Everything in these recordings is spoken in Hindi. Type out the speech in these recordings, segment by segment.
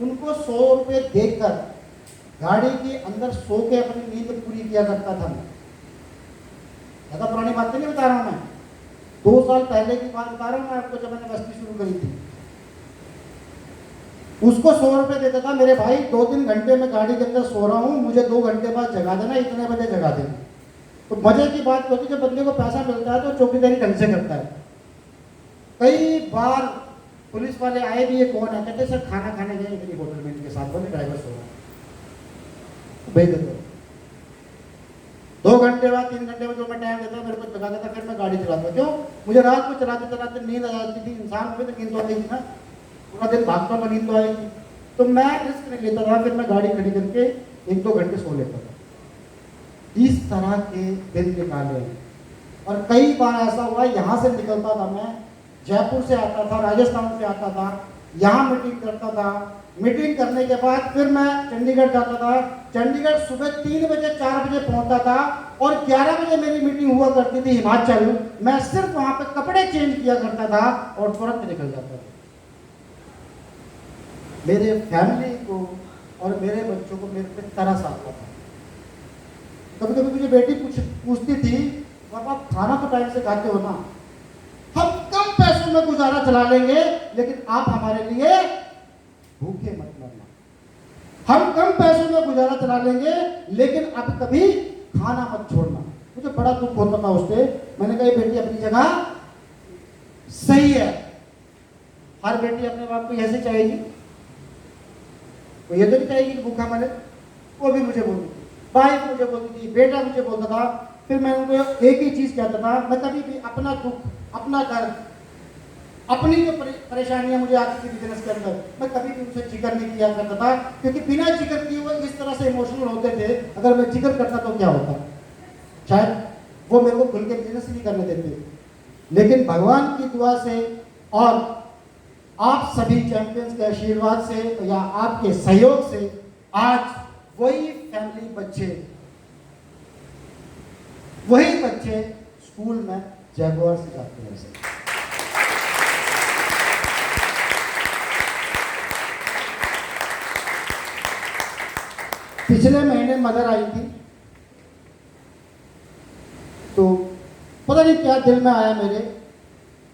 उनको 100 रुपये देकर गाड़ी के अंदर सो के अपनी नींद पूरी किया करता था मैं। ज़्यादा पुरानी बातें नहीं बता रहा हूँ मैं, 2 साल पहले की बात बता रहा हूँ मैं आपको, जब मैंने मस्ती शुरू करी थी। उसको 100 रुपये देता था, मेरे भाई 2-3 घंटे में गाड़ी के अंदर सो रहा हूँ, मुझे 2 घंटे बाद जगा देना, इतने बजे जगा देना। तो मजे की बात होती है, जब बंदे को पैसा मिलता है तो चौकीदारी ढंग से करता है। कई बार पुलिस वाले आए भी, ये कौन है, कहते सर खाना खाने गए इतनी होटल में इनके साथ, बोले ड्राइवर सो रहा है, भेज देते। 2 घंटे बाद 3 घंटे में जो मैं टाइम देता मेरे को जगा देता, फिर मैं गाड़ी चलाता। क्यों? मुझे रात को चलाते चलाते नींद आ जाती थी, इंसान को भी तो नींद तो आएगी ना, पूरा दिन भागता हुआ नींद तो आएगी। तो मैं रिस्क नहीं लेता था, फिर मैं गाड़ी खड़ी करके 1-2 घंटे सो लेता था। इस तरह के दिन निकाले। और कई बार ऐसा हुआ, यहाँ से निकलता था मैं, जयपुर से आता था, राजस्थान से आता था, यहाँ मीटिंग करता था, मीटिंग करने के बाद फिर मैं चंडीगढ़ जाता था। चंडीगढ़ सुबह 3 बजे 4 बजे पहुंचता था और 11 बजे मेरी मीटिंग हुआ करती थी हिमाचल। मैं सिर्फ वहां पे कपड़े चेंज किया करता था और तुरंत निकल जाता था। मेरे फैमिली को और मेरे बच्चों को मेरे पे तरस आता था। कभी कभी मुझे बेटी पूछती थी, पापा खाना तो टाइम से खाते हो ना, हम कम पैसों में गुजारा चला लेंगे लेकिन आप हमारे लिए भूखे मत मरना। हम कम पैसों में गुजारा चला लेंगे लेकिन अब कभी खाना मत छोड़ना। मुझे बड़ा दुख होता था उससे। मैंने कहा बेटी अपनी जगह सही है, हर बेटी अपने बाप को ऐसे चाहेगी, तो ये तो नहीं चाहेगी कि भूखा मरे। वो भी मुझे बोलती थी, भाई मुझे बोलती थी, बेटा मुझे बोलता था। फिर मैं उनको एक ही चीज कहता था, मैं कभी भी अपना दुख, अपना दर्द, अपनी जो परेशानियां मुझे आती थी बिजनेस के अंदर, मैं कभी भी उनसे जिक्र नहीं किया करता था, क्योंकि बिना जिक्र किए हुए इस तरह से इमोशनल होते थे। अगर मैं जिक्र करता तो क्या होता, शायद वो मेरे को खुल के बिजनेस नहीं करने देते। लेकिन भगवान की दुआ से और आप सभी चैंपियंस के आशीर्वाद से या आपके सहयोग से आज वही फैमिली बच्चे स्कूल में जयपुर से जाते हैं। पिछले महीने मदर आई थी, तो पता नहीं क्या दिल में आया मेरे,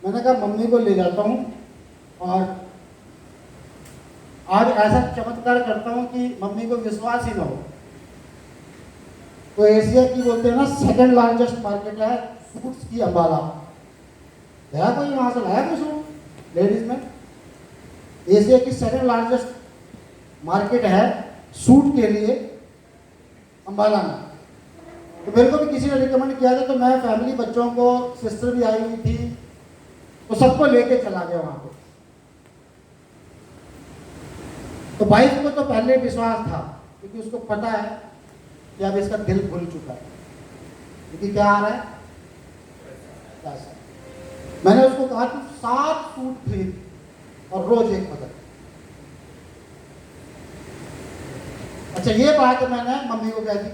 मैंने कहा मम्मी को ले जाता हूँ और आज ऐसा चमत्कार करता हूँ कि मम्मी को विश्वास ही ना हो। तो एशिया की बोलते हैं ना 2nd लार्जेस्ट मार्केट है सूट्स की, अंबाला। गया कोई वहां से लाया कोई सूट लेडीज में? एशिया की 2nd लार्जेस्ट मार्केट है सूट के लिए अंबाला में। तो मेरे को भी किसी ने रिकमेंड किया था, तो मैं फैमिली, बच्चों को, सिस्टर भी आई हुई थी, तो सबको लेके चला गया वहां पे। तो वाइफ को तो पहले विश्वास था, क्योंकि उसको पता है कि अब इसका दिल भूल चुका है, क्योंकि क्या आ रहा है पैसा। मैंने उसको कहा तू 7 सूट खरीद और रोज एक बदल। अच्छा, ये बात मैंने मम्मी को कह दी,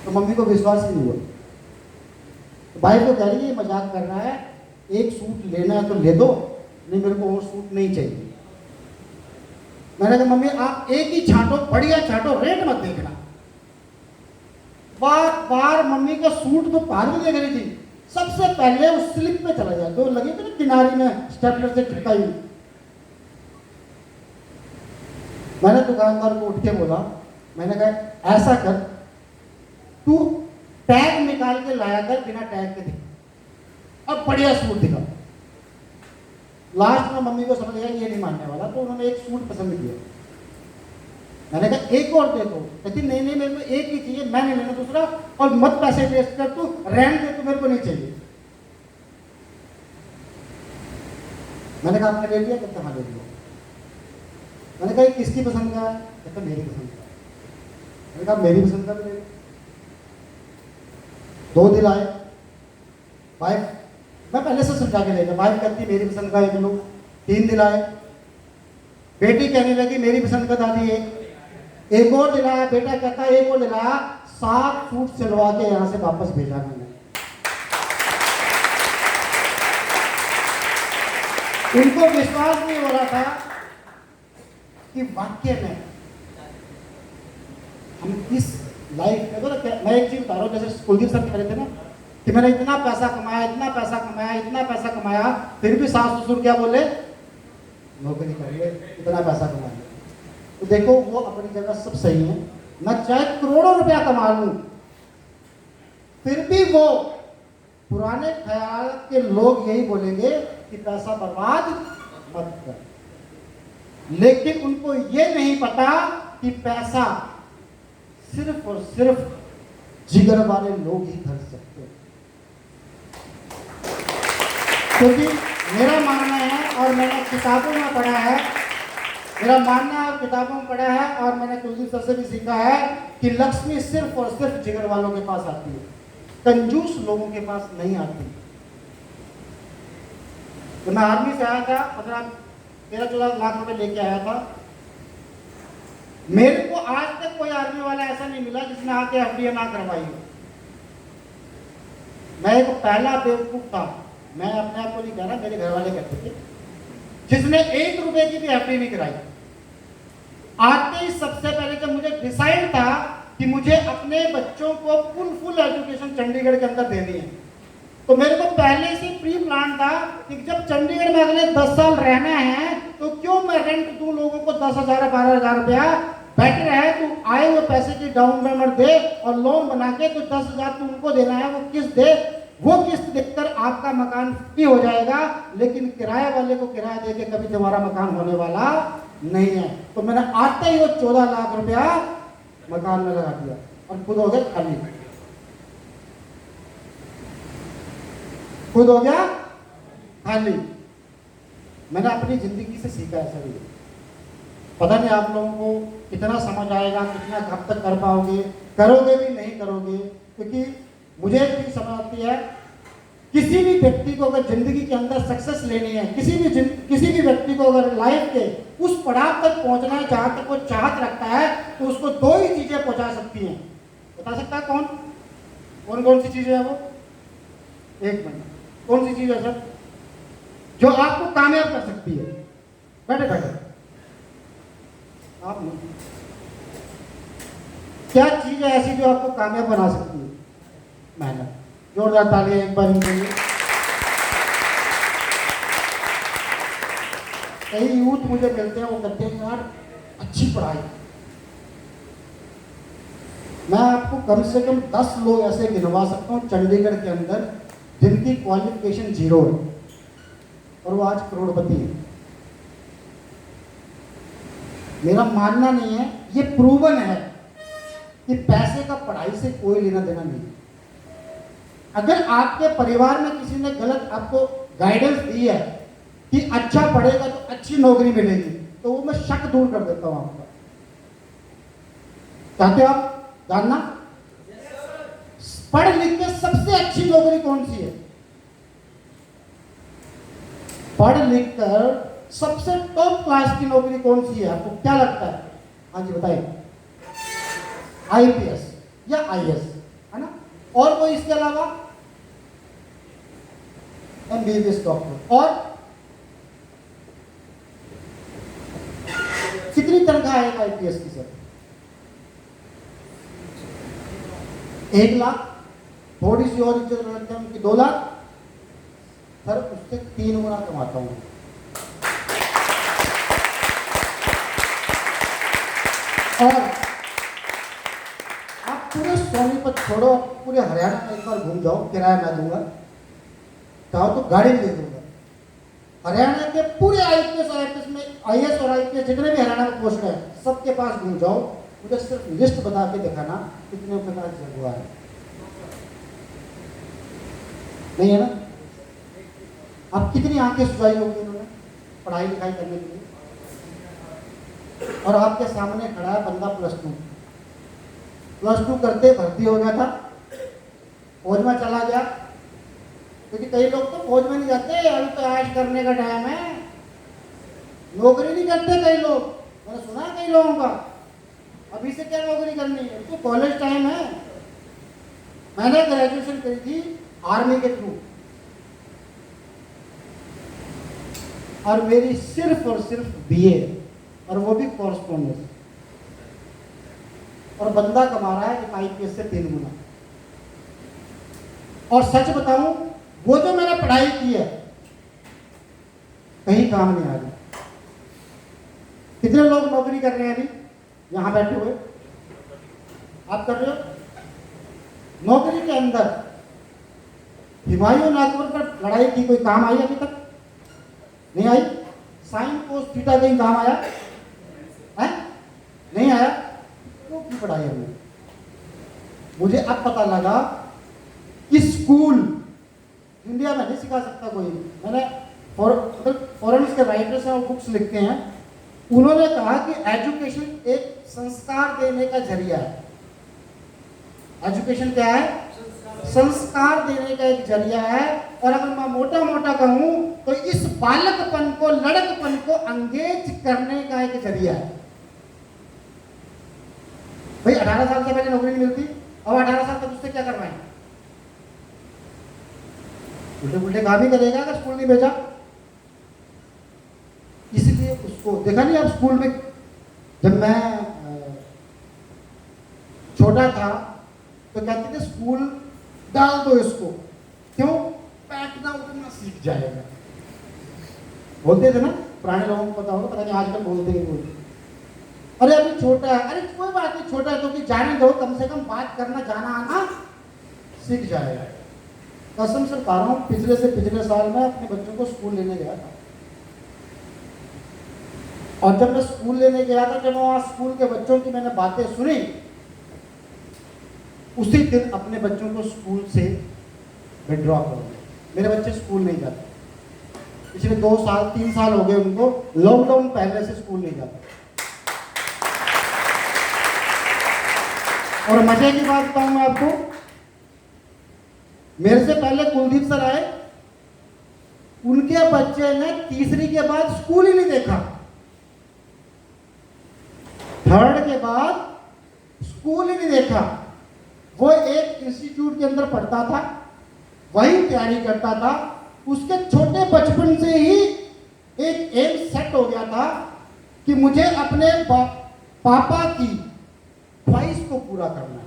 तो मम्मी को विश्वास ही नहीं हुआ। तो भाई को कह रही है मजाक कर रहा है, एक सूट लेना है तो ले दो, नहीं मेरे को और सूट नहीं चाहिए। मैंने कहा मम्मी आप एक ही छांटो, बढ़िया छांटो, रेट मत देखना। बार बार मम्मी का सूट तो बाहर में देख रही थी, सबसे पहले उस स्लिप पे चला जाए, तो लगी थी ना किनारी में स्टेपलर से चिपकाई हुई। मैंने दुकानदार को उठ के बोला, मैंने कहा ऐसा कर, तू टैग निकाल के लाया कर, बिना टैग के दिखा, अब बढ़िया सूट दिखा। लास्ट में मम्मी को समझ गया ये नहीं मानने वाला, तो उन्होंने एक सूट पसंद किया। मैंने कहा एक और दे दो, कहती नहीं नहीं मेरे को एक ही चाहिए, मैं नहीं लेना दूसरा, और मत पैसे वेस्ट कर, तू रहने दे, तू मेरे को नहीं चाहिए। मैंने कहा आपने ले लिया? कहता हाँ ले लिया। मैंने कहा किसकी पसंद का है? कहता मेरी पसंद का। मैंने कहा मेरी पसंद का भी ले। 2 दिलाए, वाइफ मैं पहले से समझा के लेगा, वाइफ कहती मेरी पसंद का एक लो। 3 दिलाए, बेटी कहने लगी मेरी पसंद का दादी एक और दिलाया, बेटा कहता एक और दिलाया। 7 सूट सिलवा के यहां से वापस भेजा मैंने। उनको विश्वास नहीं हो रहा था कि वाक्य में हम इस लाइफ में, मैं एक चीज बता रहा हूँ, जैसे कुलदीप सर कह रहे थे ना कि मैंने इतना पैसा कमाया, इतना पैसा कमाया, इतना पैसा कमाया, फिर भी सास ससुर क्या बोले, नौकरी करिए, इतना पैसा कमाइए। तो देखो वो अपनी जगह सब सही है, मैं चाहे करोड़ों रुपया कमा लूं, फिर भी वो पुराने ख्याल के लोग यही बोलेंगे कि पैसा बर्बाद मत कर। लेकिन उनको ये नहीं पता कि पैसा सिर्फ और सिर्फ जिगर वाले लोग ही खर्च सकते हैं। क्योंकि मेरा मानना है, और मैंने किताबों में पढ़ा है, मेरा मानना है और किताबों में पढ़ा है, और मैंने कुलदीप सर से भी सीखा है कि लक्ष्मी सिर्फ और सिर्फ जिगर वालों के पास आती है, कंजूस लोगों के पास नहीं आती। तो मैं आर्मी से आया था, 13-14 लाख रुपए लेके आया था। मेरे को आज तक कोई आर्मी वाला ऐसा नहीं मिला जिसने आके एफडीए ना करवाई हो। मैं एक पहला बेवकूफ था, मैं अपने आप को नहीं कह रहा, मेरे घर वाले कहते थे, जिसने 1 रुपए की भी एफडी नहीं कराई। आते ही सबसे पहले जब मुझे डिसाइड था कि मुझे अपने बच्चों को फुल एजुकेशन चंडीगढ़ के अंदर देनी है, तो मेरे को पहले से प्री प्लान था कि जब चंडीगढ़ में अगले 10 साल रहना है तो क्यों मैं रेंट दूं लोगों को 10,000-12,000 रुपया। बेटर है तू आए हुए पैसे की डाउन पेमेंट दे और लोन बना के तो 10,000 तू उनको देना है, वो किस्त दे, वो किस्त देकर आपका मकान फ्री हो जाएगा। लेकिन किराए वाले को किराया दे के कभी तुम्हारा मकान होने वाला नहीं है। तो मैंने आते ही वो 14 लाख रुपया मकान में लगा दिया और खुद हो गया खाली, खुद हो गया खाली। मैंने अपनी जिंदगी से सीखा है सभी। पता नहीं आप लोगों को कितना समझ आएगा, कितना कब तक कर पाओगे, करोगे भी नहीं करोगे, क्योंकि मुझे एक चीज समझ आती है, किसी भी व्यक्ति को अगर जिंदगी के अंदर सक्सेस लेनी है, किसी भी व्यक्ति को अगर लाइफ के उस पड़ाव तक पहुंचना है जहां तक वो चाहत रखता है, तो उसको 2 ही चीजें पहुंचा सकती हैं। बता सकता है कौन कौन कौन सी चीजें है वो? 1 मिनट, कौन सी चीज है सर जो आपको कामयाब कर सकती है? बैठे बैठे आप नहीं, क्या चीज है ऐसी जो आपको कामयाब बना सकती है? मेहनत। जोरदार तालियां एक बार इनके लिए। कई यूथ मुझे मिलते हैं, वो कहते हैं यार अच्छी पढ़ाई। मैं आपको कम से कम 10 लोग ऐसे गिनवा सकता हूँ चंडीगढ़ के अंदर जिनकी क्वालिफिकेशन 0 है और वो आज करोड़पति है। मेरा मानना नहीं है, ये प्रूवन है कि पैसे का पढ़ाई से कोई लेना देना नहीं। अगर आपके परिवार में किसी ने गलत आपको गाइडेंस दी है कि अच्छा पढ़ेगा तो अच्छी नौकरी मिलेगी, तो वो मैं शक दूर कर देता हूं आपका। चाहते हो आप जानना? पढ़ लिख के सबसे अच्छी नौकरी कौन सी है? पढ़ लिख कर सबसे टॉप क्लास की नौकरी कौन सी है? आपको क्या लगता है? हाँ जी बताइए। आईपीएस या आईएएस, है ना? और कोई इसके अलावा? MBBS doctor. और कितनी तनख्वाह है आईपीएस की सर? 1 लाख, थोड़ी सी और इज्जत रखते हैं उनकी 2 लाख। सर उससे 3 गुना कमाता हूं। और आप पूरे सोनीपत छोड़ो, आप पूरे हरियाणा में एक बार घूम जाओ, किराया मैं दूंगा, चाहो तो गाड़ी भी दे दूंगा। हरियाणा के पूरे आईपीएस में, आईएएस और आईपीएस जितने भी हरियाणा में पोस्ट है, सबके पास घूम जाओ, मुझे सिर्फ लिस्ट बता के दिखाना कितने रुपए का हुआ है। नहीं है ना? आप कितनी आंखें सुझाई होगी उन्होंने पढ़ाई लिखाई करने के लिए, और आपके सामने खड़ा है बंदा प्लस टू करते भर्ती हो गया था, फौज में चला गया। क्योंकि कई लोग तो फौज में नहीं जाते, अभी तो ऐश करने का टाइम है, नौकरी नहीं करते कई लोग। मैंने सुना है कई लोगों का, अभी से क्या नौकरी करनी है, तो कॉलेज टाइम है। मैंने ग्रेजुएशन करी थी आर्मी के थ्रू, और मेरी सिर्फ और सिर्फ बीए, और वो भी कॉरस्पॉन्डेंस। और बंदा कमा रहा है आईपीएस से 3 गुना। और सच बताऊं, वो जो मैंने पढ़ाई की है कहीं काम नहीं आ रही। कितने लोग नौकरी कर रहे हैं अभी यहां बैठे हुए? आप कर रहे हो नौकरी के अंदर? हुमायूं अकबर पर लड़ाई की कोई काम आई अभी तक? नहीं आई। साइन कोस थीटा कहीं काम आया है? नहीं आया। तो क्यों पढ़ाई हमने? मुझे अब पता लगा कि स्कूल इंडिया में नहीं सिखा सकता कोई। मैंने फॉरेनर्स के राइटर्स हैं और बुक्स लिखते हैं, उन्होंने कहा कि एजुकेशन एक संस्कार देने का जरिया है। एजुकेशन क्या है? संस्कार देने का एक जरिया है। और अगर मैं मोटा मोटा कहूं तो इस बालकपन को, लड़कपन को अंगेज करने का एक जरिया है। भाई 18 साल से पहले नौकरी नहीं मिलती, अब 18 साल तक उससे क्या करवाएं? उल्टे उल्टे काम ही करेगा अगर स्कूल नहीं भेजा। इसलिए उसको देखा नहीं आप स्कूल में, जब मैं छोटा था तो कहते थे स्कूल डाल दो इसको, क्यों? बैठना उठना सीख जाएगा। बोलते थे ना, पुराने लोगों को पता होगा, पता नहीं आजकल बोलते नहीं बोलते। अरे अभी छोटा है, अरे कोई बात नहीं, छोटा है तो कि जाने दो, कम से कम बात करना जाना आना सीख जाएगा। कसम से कह रहा हूं, पिछले से पिछले साल में अपने बच्चों को स्कूल लेने गया था, और जब मैं स्कूल लेने गया था, जब वहां स्कूल के बच्चों की मैंने बातें सुनी, उसी दिन अपने बच्चों को स्कूल से विड्रॉ कर दिया। मेरे बच्चे स्कूल नहीं जाते, पिछले 2 साल 3 साल हो गए उनको, लॉकडाउन पहले से स्कूल नहीं जाते। और मजे की बात बताऊं मैं आपको, मेरे से पहले कुलदीप सर आए, उनके बच्चे ने तीसरी के बाद स्कूल ही नहीं देखा, 3rd के बाद स्कूल ही नहीं देखा। वो एक इंस्टीट्यूट के अंदर पढ़ता था, वही तैयारी करता था। उसके छोटे बचपन से ही एक एम सेट हो गया था कि मुझे अपने पापा की ख्वाहिश को पूरा करना है।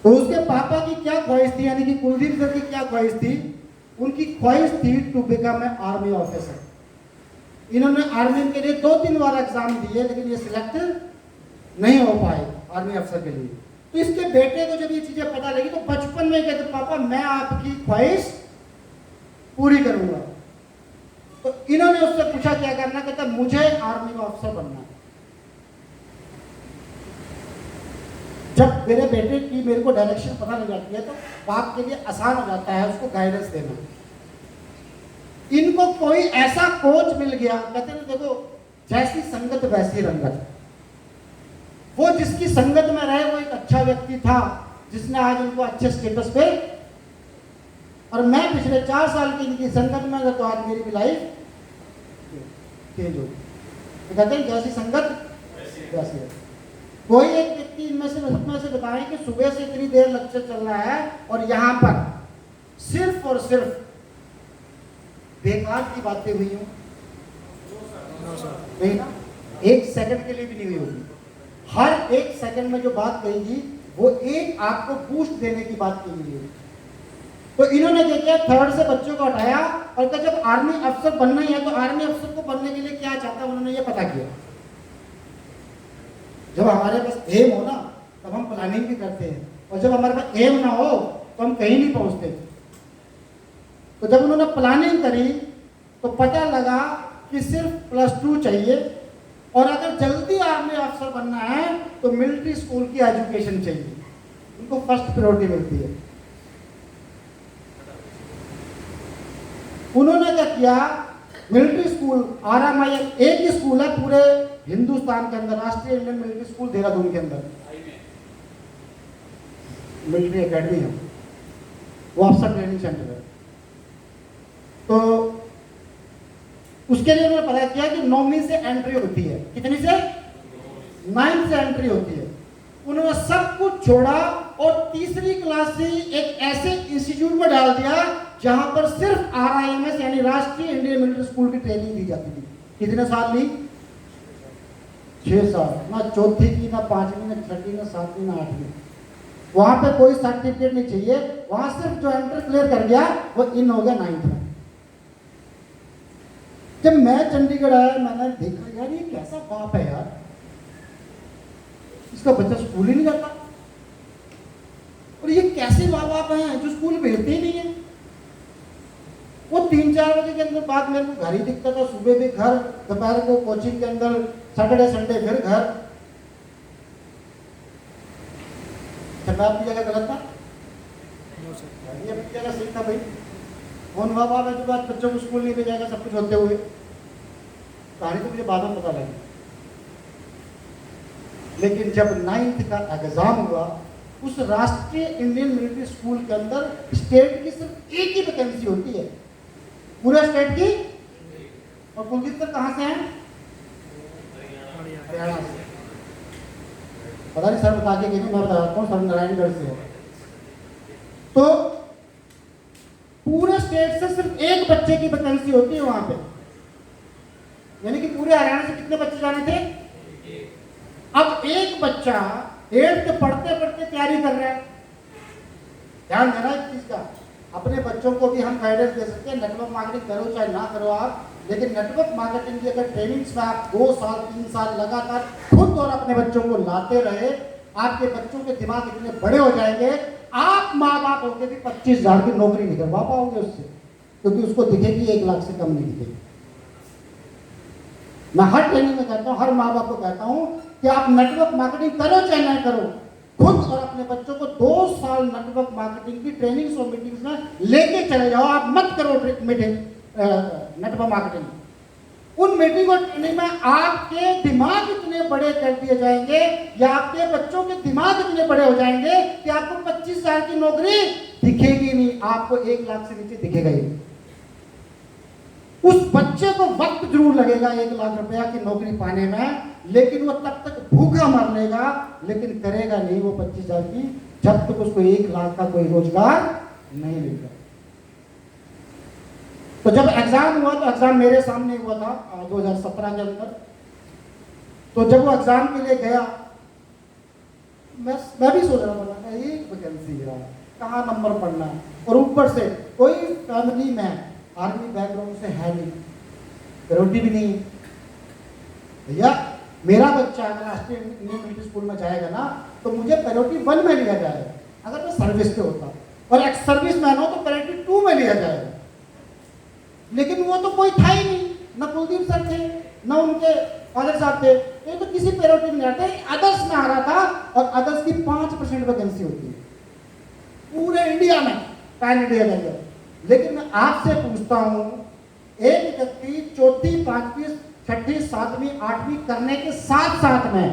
तो उसके पापा की क्या ख्वाहिश थी, यानी कि कुलदीप सर की क्या ख्वाहिश थी? उनकी ख्वाहिश थी to become a army officer. इन्होंने आर्मी के लिए 2-3 बार एग्जाम दिए, लेकिन ये सिलेक्ट नहीं हो पाए आर्मी अफसर के लिए। तो इसके बेटे को जब ये चीजें पता लगी तो बचपन में कहते, पापा मैं आपकी ख्वाहिश पूरी करूंगा। तो इन्होंने उससे पूछा क्या करना, कहता मुझे आर्मी में अफसर बनना है। जब मेरे बेटे की मेरे को डायरेक्शन पता लग जाती है तो बाप के लिए आसान हो जाता है उसको गाइडेंस देना। इनको कोई ऐसा कोच मिल गया, कहते हैं देखो जैसी संगत वैसी रंगत। वो जिसकी संगत में रहे वो एक अच्छा व्यक्ति था, जिसने आज उनको अच्छे स्टेटस पे, और मैं पिछले 4 साल की इनकी संगत में तो आज मेरी भी लाइफ चेंज हो गई। तो कहते हैं जैसी संगत वैसी है। कोई एक व्यक्ति इनमें से बताएं कि सुबह से इतनी देर लेक्चर चल रहा है और यहाँ पर सिर्फ और सिर्फ बेकार की बातें हुई हो? नहीं ना, 1 सेकंड के लिए भी नहीं हुई होगी। हर 1 सेकंड में जो बात कहेगी वो एक आपको बूस्ट देने की बात की गई है। तो इन्होंने क्या किया, 3rd से बच्चों को हटाया और कहा जब आर्मी अफसर बनना ही है तो आर्मी अफसर को बनने के लिए क्या चाहता है उन्होंने ये पता किया। जब हमारे पास एम हो ना तब हम प्लानिंग भी करते हैं, और जब हमारे पास एम ना हो तो हम कहीं नहीं पहुंचते। तो जब उन्होंने प्लानिंग करी तो पता लगा कि सिर्फ +2 चाहिए, और अगर जल्दी आर्मी अफसर बनना है तो मिलिट्री स्कूल की एजुकेशन चाहिए। उनको फर्स्ट प्रायोरिटी मिलती है। उन्होंने क्या किया, मिलिट्री स्कूल RMIL एक ही स्कूल है पूरे हिंदुस्तान के अंदर, राष्ट्रीय इंडियन मिलिट्री स्कूल देहरादून के अंदर मिलिट्री एकेडमी है, वो अफसर ट्रेनिंग सेंटर है। तो उसके लिए उन्होंने पता किया कि 9वीं से एंट्री होती है। कितनी से? 9th से एंट्री होती है। उन्होंने सब कुछ छोड़ा और तीसरी क्लास से एक ऐसे इंस्टीट्यूट में डाल दिया जहां पर सिर्फ RIMS यानी राष्ट्रीय इंडियन मिलिट्री स्कूल की ट्रेनिंग दी जाती थी। कितने साल ली? 6 साल। ना चौथी की, ना पांचवी, ना छठी, ना सातवीं, ना आठवीं। वहां पे कोई सर्टिफिकेट नहीं चाहिए, वहां सिर्फ जो एंटर क्लियर कर गया वो इन हो गया 9th में। जब मैं चंडीगढ़ आया, मैंने देखा यार ये कैसा बाप है यार, इसका बच्चा स्कूल ही नहीं जाता, और ये कैसे माँ बाप हैं जो स्कूल भेजते ही नहीं है। वो 3-4 बजे के अंदर बाद मेरे को घर ही दिखता था, सुबह भी घर, दोपहर को कोचिंग के अंदर, सैटरडे संडे फिर घर। मैं अपनी जगह गलत था, ये अपनी जगह सही था भाई। कौन माँ बाप है जो बात बच्चों को स्कूल नहीं भेजाएगा सब कुछ होते हुए? कहानी तो मुझे बाद में पता लगी। लेकिन जब 9th का एग्जाम हुआ, उस राष्ट्रीय इंडियन मिलिट्री स्कूल के अंदर स्टेट की सिर्फ एक ही वैकेंसी होती है, पूरे स्टेट की। और कुलदीप सर कहाँ से हैं? हरियाणा से। पता नहीं सर बता के कि मैं बताता हूँ, सर नारायणगढ़ से है। तो पूरे स्टेट से सिर्फ एक बच्चे की वैकेंसी होती है वहां पे, यानी कि पूरे हरियाणा से कितने बच्चे जाने थे? अब एक बच्चा 8th पढ़ते पढ़ते तैयारी कर रहा है। ध्यान देना इस चीज का, अपने बच्चों को भी हम गाइडेंस दे सकते हैं, नेटवर्क मार्केटिंग करो चाहे ना करो आप, लेकिन नेटवर्क मार्केटिंग की अगर ट्रेनिंग्स में आप 2 साल 3 साल लगातार खुद और अपने बच्चों को लाते रहे, आपके बच्चों के दिमाग इतने बड़े हो जाएंगे, आप माँ बाप होकर भी 25,000 की नौकरी नहीं करवा पाओगे उससे, क्योंकि उसको दिखेगी 1 लाख से कम नहीं दिखेगी। मैं हर ट्रेनिंग में कहता हूँ, हर माँ बाप को कहता हूँ कि आप नेटवर्क मार्केटिंग करो चाहे ना करो, खुद और अपने बच्चों को 2 साल नेटवर्क मार्केटिंग की ट्रेनिंग्स और मीटिंग्स में लेके चले जाओ। आप मत करो मीटिंग नेटवर्क मार्केटिंग। उन मीटिंग और ट्रेनिंग में आपके दिमाग इतने बड़े कर दिए जाएंगे, या आपके बच्चों के दिमाग इतने बड़े हो जाएंगे कि आपको 25,000 की नौकरी दिखेगी नहीं, आपको 1 लाख से नीचे दिखेगा ही। उस बच्चे को वक्त जरूर लगेगा 1 लाख रुपया की नौकरी पाने में, लेकिन वो तब तक भूखा मर लेगा, लेकिन करेगा नहीं वो 25,000 की, जब तक उसको 1 लाख का कोई रोजगार नहीं मिलेगा। तो जब एग्जाम हुआ, तो एग्जाम मेरे सामने हुआ था 2017 के अंदर। तो जब वो एग्जाम के लिए गया, मैं भी सोच रहा था एक वैकेंसी है, कहाँ नंबर पढ़ना है, और ऊपर से कोई फैमिली में आर्मी बैकग्राउंड से है नहीं, रोटी भी नहीं। भैया मेरा बच्चा अगर राष्ट्रीय इंडियन मिलिट्री स्कूल में जाएगा ना, तो मुझे प्रायोरिटी 1 में लिया जाएगा अगर मैं सर्विस पे होता, और एक्स सर्विस मैन हो तो प्रायोरिटी 2 में लिया जाएगा। लेकिन वो तो कोई था ही नहीं, ना कुलदीप सर थे, ना उनके फादर साहब थे, तो किसी प्रायोरिटी में नहीं आते, अदर्स में आ रहा था। और अदर्स की 5% वैकेंसी होती है पूरे इंडिया में, पैन इंडिया के अंदर। लेकिन मैं आपसे पूछता हूं, एक व्यक्ति 4th 5वीं 6ठी 7वीं 8वीं करने के साथ साथ में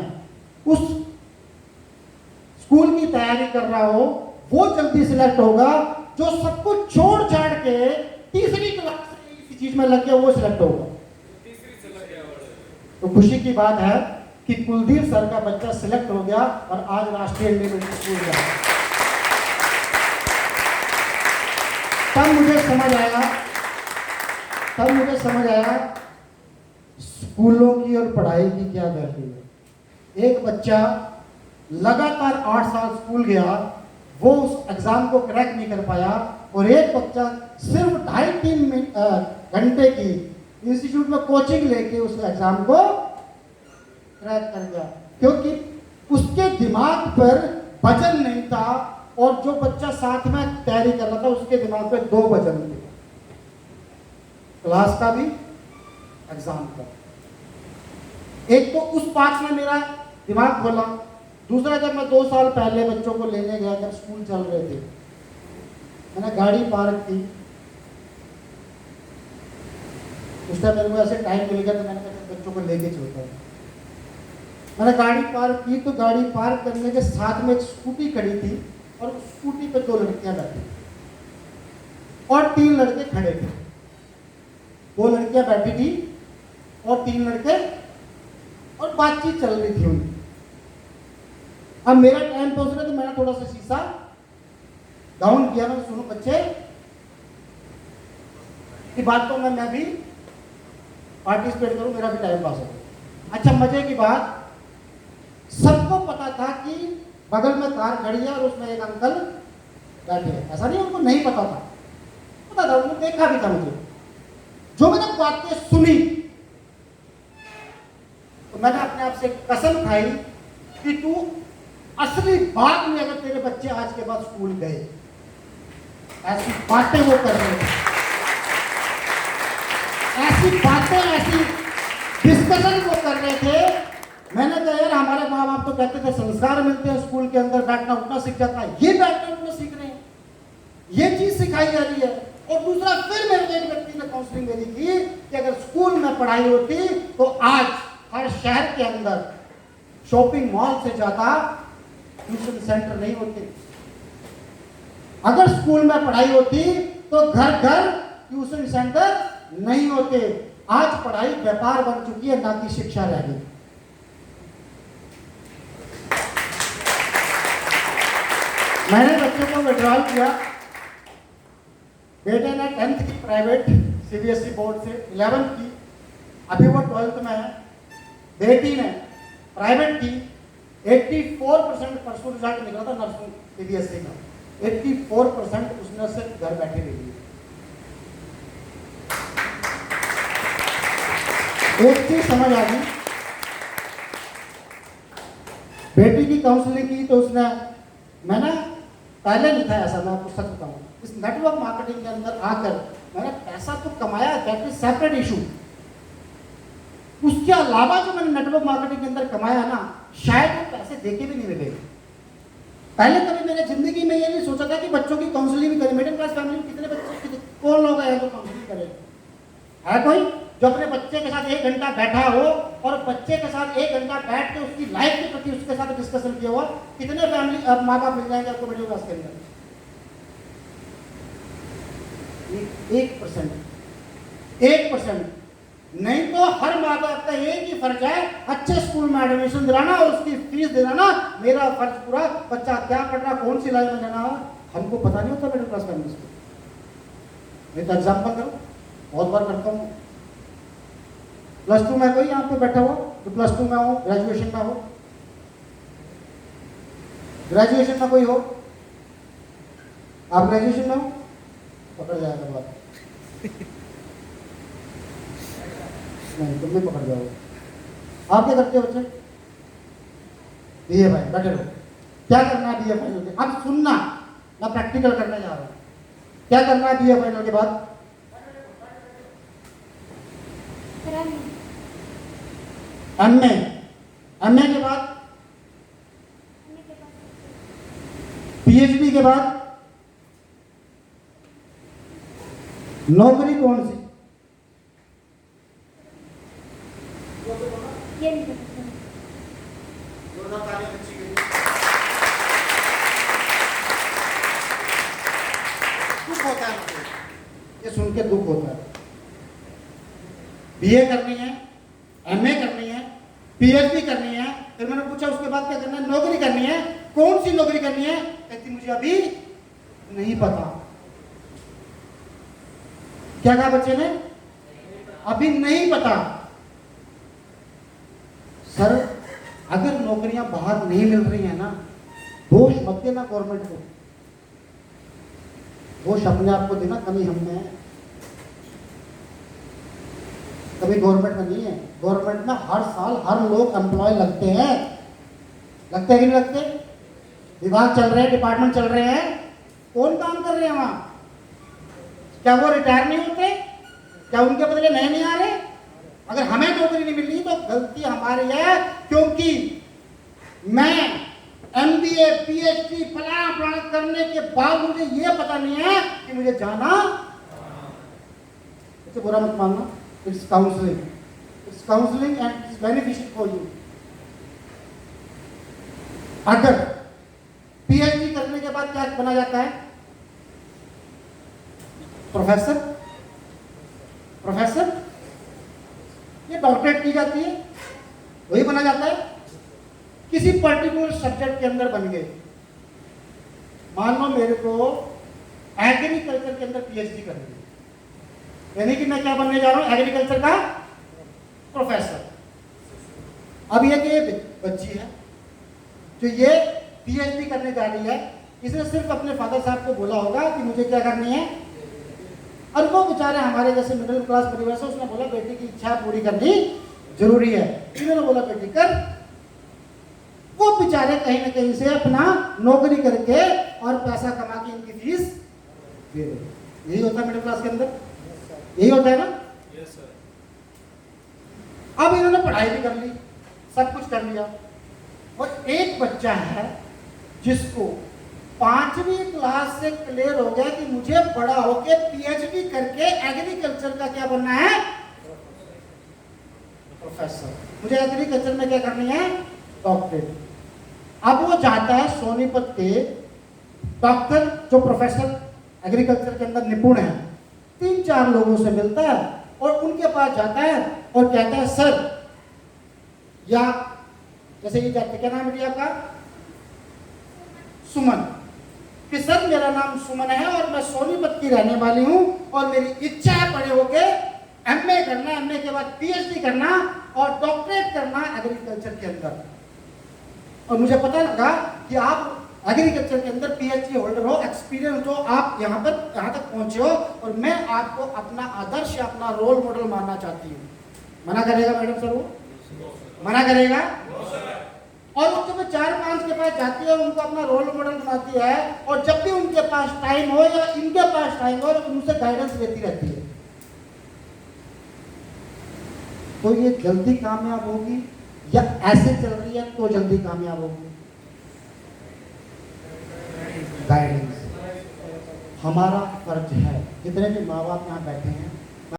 उस स्कूल की तैयारी कर रहा हो, वो जल्दी सिलेक्ट होगा। जो सब कुछ छोड़ छाड़ के 3री क्लास से किसी चीज में लग गया, वो सिलेक्ट होगा। तो खुशी की बात है कि कुलदीप सर का बच्चा सिलेक्ट हो गया और आज राष्ट्रीय इंडियन मिलिट्री स्कूल गया। तब मुझे समझ आया स्कूलों की और पढ़ाई की क्या वैल्यू है। एक बच्चा लगातार 8 साल स्कूल गया, वो उस एग्जाम को क्रैक नहीं कर पाया, और एक बच्चा सिर्फ 2.5-3 घंटे की इंस्टीट्यूट में कोचिंग लेके उस एग्जाम को क्रैक कर गया, क्योंकि उसके दिमाग पर वजन नहीं था, और जो बच्चा साथ में तैयारी कर रहा था उसके दिमाग पे 2 वजन थे, क्लास का भी, एग्जाम का। एक तो उस पार्ट में मेरा दिमाग खोला, दूसरा जब मैं 2 साल पहले बच्चों को लेने गया, जब स्कूल चल रहे थे, मैंने गाड़ी पार्क की, उस टाइम मेरे को ऐसे टाइम मिल गया, तो मैंने कहा बच्चों को लेके चलता हूँ। मैंने गाड़ी पार्क की, तो गाड़ी पार्क करने के साथ में एक स्कूटी खड़ी थी, और उस स्कूटी पे 2 लड़कियां बैठी और 3 लड़के खड़े थे। 2 लड़कियां बैठी थी और 3 लड़के, और बातचीत चल रही थी उनकी। अब मेरा टाइम पहुंच रहा, तो मैंने थोड़ा सा शीशा डाउन किया। मैंने सुनो बच्चे, कि वास्तव में मैं भी पार्टिसिपेट करूं, मेरा भी टाइम पास हो। अच्छा, मजे की बात, सबको पता था कि बगल में कार खड़ी है और उसमें एक अंकल बैठे हैं। ऐसा नहीं उनको नहीं पता था, पता था, उन्होंने देखा भी था मुझे। जो मैंने बातें सुनी तो मैंने अपने आप से कसम खाई कि तू असली बात में, अगर तेरे बच्चे आज के बाद स्कूल गए, ऐसी बातें वो कर रहे थे, ऐसी बातें, ऐसी डिस्कशन वो कर रहे थे। मैंने कहा यार, हमारे माँ बाप तो कहते थे संस्कार मिलते हैं स्कूल के अंदर, बैठना उठना सीख जाता है, ये बैठना उठना सीख रहे हैं, ये चीज सिखाई जा रही है। और दूसरा, फिर मेरे एक व्यक्ति ने काउंसलिंग मेरी की कि अगर स्कूल में पढ़ाई होती तो आज हर शहर के अंदर शॉपिंग मॉल से ज्यादा ट्यूशन सेंटर नहीं होते। अगर स्कूल में पढ़ाई होती तो घर घर ट्यूशन सेंटर नहीं होते। आज पढ़ाई व्यापार बन चुकी है, ना कि शिक्षा रह गई। मैंने बच्चों को विड्रॉल किया। बेटे ने 10th की प्राइवेट सीबीएसई बोर्ड से, 11th की, अभी वो 12th में है। बेटी ने प्राइवेट की, 84% परसों रिजल्ट निकला था नर्सिंग सीबीएसई का, 84% उसने सिर्फ घर बैठे रही। एक चीज समझ आ गई, बेटी की काउंसलिंग की तो उसने, मैंने पहले नहीं था ऐसा, मैं आपको सच बताऊं, इस नेटवर्क मार्केटिंग के अंदर आकर मैंने पैसा तो कमाया, दैट इज सेपरेट इशू। उसके अलावा जो मैंने नेटवर्क मार्केटिंग के अंदर कमाया ना, शायद वो पैसे देके भी नहीं मिले। पहले कभी मैंने जिंदगी में ये नहीं सोचा था कि बच्चों की काउंसलिंग भी करें। मिडिल क्लास फैमिली में कितने बच्चे, कौन लोग हैं जो काउंसलिंग करें? है कोई जो अपने बच्चे के साथ 1 घंटा बैठा हो और बच्चे के साथ 1 घंटा बैठ के उसकी लाइफ के प्रति उसके साथ डिस्कशन किया हुआ? कितने फैमिली माँ बाप मिल जाएंगे आपको मिडिल क्लास के अंदर? 1%। नहीं तो हर माँ बाप का एक ही फर्ज है, अच्छे स्कूल में एडमिशन दिलाना और उसकी फीस दिलाना। मेरा फर्ज पूरा, बच्चा क्या पढ़ रहा, कौन सी लाइन में जाना हो, हमको पता नहीं होता मिडिल क्लास फैमिली को। मैं तो एग्जाम्पल करूँ, बहुत बार करता हूँ। +2 में कोई यहाँ पे बैठा हो जो +2 में हो, ग्रेजुएशन में हो? ग्रेजुएशन में कोई हो? आप ग्रेजुएशन में हो? पकड़ जाएगा बात। नहीं, तुम भी पकड़ जाओगे। आप क्या करते हो बच्चे? बीए भाई बैठे रहो। क्या करना है बीए फाइनल के? अब सुनना, मैं प्रैक्टिकल करने जा रहा हूँ। क्या करना है बीए फाइनल के बाद? एमए के बाद पीएचडी के बाद नौकरी कौन सी? दुख होता है मुझे ये सुन के, दुख होता है। बीए करनी है, एमए करनी है, पीएचडी करनी है, फिर मैंने पूछा उसके बाद क्या करना है? नौकरी करनी है। कौन सी नौकरी करनी है? कहती मुझे अभी नहीं पता। क्या कहा बच्चे ने? अभी नहीं पता। सर, अगर नौकरियां बाहर नहीं मिल रही है ना, दोष मत देना गवर्नमेंट को, दोष अपने आप को देना। कमी हम में है, कभी गवर्नमेंट में नहीं है। गवर्नमेंट में हर साल हर लोग एम्प्लॉय लगते हैं, लगते हैं कि नहीं लगते? विभाग चल रहे हैं, डिपार्टमेंट चल रहे हैं, कौन काम कर रहे हैं वहां? क्या वो रिटायर नहीं होते? क्या उनके बदले नए नहीं आ रहे? अगर हमें नौकरी नहीं मिल रही तो गलती हमारी है, क्योंकि मैं एमबीए पीएचडी फलाना करने के बाद मुझे ये पता नहीं है कि मुझे जाना। इससे बुरा मत मानना, it's counselling, and it's beneficial for you. अगर पीएचडी करने के बाद क्या बना जाता है? प्रोफेसर। ये डॉक्टरेट की जाती है, वही बना जाता है। किसी पर्टिकुलर सब्जेक्ट के अंदर बन गए। मान लो मेरे को एग्रीकल्चर के अंदर पीएचडी करनी है, यानी कि मैं क्या बनने जा रहा हूँ, एग्रीकल्चर का प्रोफेसर। अब ये बच्ची है जो ये पीएचडी करने जा रही है, इसने सिर्फ अपने फादर साहब को बोला होगा कि मुझे क्या करनी है, और वो बेचारे हमारे जैसे मिडिल क्लास परिवार से, उसने बोला बेटी की इच्छा पूरी करनी जरूरी है। इन्होंने बोला बेटी कर। वो बेचारे कहीं ना कहीं से अपना नौकरी करके और पैसा कमा के इनकी फीस दे रहे। यही होता है मिडिल क्लास के अंदर, यही होता है ना। अब इन्होंने पढ़ाई भी कर ली, सब कुछ कर लिया, और एक बच्चा है जिसको 5वीं क्लास से क्लियर हो गया कि मुझे बड़ा होके पीएचडी करके एग्रीकल्चर का क्या बनना है, प्रोफेसर। मुझे एग्रीकल्चर में क्या करनी है, डॉक्टरेट। अब वो जाता है सोनीपत के डॉक्टर जो प्रोफेसर एग्रीकल्चर के अंदर निपुण है, 3-4 लोगों से मिलता है और उनके पास जाता है और कहता है सर, या जैसे ये जाते, क्या नाम है आपका, सुमन, कि सर मेरा नाम सुमन है और मैं सोनीपत की रहने वाली हूं और मेरी इच्छा है बड़े होके एमए करना, एमए के बाद पीएचडी करना और डॉक्टरेट करना एग्रीकल्चर के अंदर। और मुझे पता लगा कि आप एग्रीकल्चर के अंदर पीएचडी होल्डर हो, एक्सपीरियंस हो, आप यहाँ तक पहुंचे हो, और मैं आपको अपना आदर्श या अपना रोल मॉडल मानना चाहती हूँ। मना करेगा मैडम सर? वो मना करेगा। और वो जब 4-5 के पास जाती है, उनको अपना रोल मॉडल बनाती है, और जब भी उनके पास टाइम हो या इनके पास टाइम हो, तो उनसे गाइडेंस लेती रहती है। तो ये जल्दी कामयाब होगी या ऐसे चल रही है तो जल्दी कामयाब होगी? गाइडेंस हमारा फर्ज है। जितने भी माँ बाप यहाँ बैठे हैं,